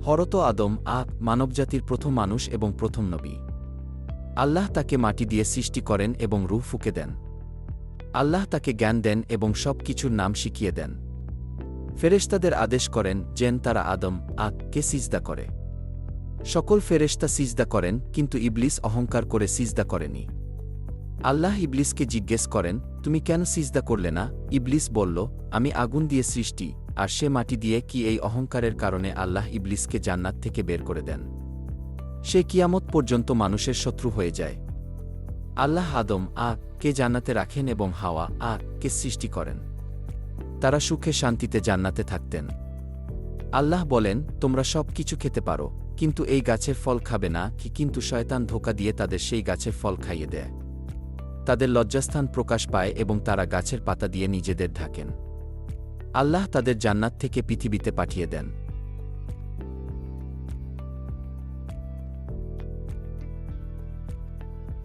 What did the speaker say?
হরত আদম মানবজাতির প্রথম মানুষ এবং প্রথম নবী। আল্লাহ তাকে মাটি দিয়ে সৃষ্টি করেন এবং রূহ ফুঁকে দেন। আল্লাহ তাকে জ্ঞান দেন এবং সব কিছুর নাম শিখিয়ে দেন। ফেরেশতাদের আদেশ করেন যেন তারা আদম কে সিজদা করে। সকল ফেরেশতা সিজদা করেন, কিন্তু ইবলিস অহংকার করে সিজদা করেনি। আল্লাহ ইবলিসকে জিজ্ঞেস করেন, তুমি কেন সিজদা করলে না? ইবলিস বলল, আমি আগুন দিয়ে সৃষ্টি, আর সে মাটি দিয়ে। কি এই অহংকারের কারণে আল্লাহ ইবলিসকে জান্নাত থেকে বের করে দেন। সে কিয়ামত পর্যন্ত মানুষের শত্রু হয়ে যায়। আল্লাহ আদম কে জান্নাতে রাখেন এবং হাওয়া কে সৃষ্টি করেন। তারা সুখে শান্তিতে জান্নাতে থাকতেন। আল্লাহ বলেন, তোমরা সব কিছু খেতে পারো, কিন্তু এই গাছের ফল খাবে না। কিন্তু শয়তান ধোঁকা দিয়ে তাদের সেই গাছের ফল খাইয়ে দেয়। তাদের লজ্জাস্থান প্রকাশ পায় এবং তারা গাছের পাতা দিয়ে নিজেদের ঢাকেন। আল্লাহ তাদের জান্নাত থেকে পৃথিবীতে পাঠিয়ে দেন।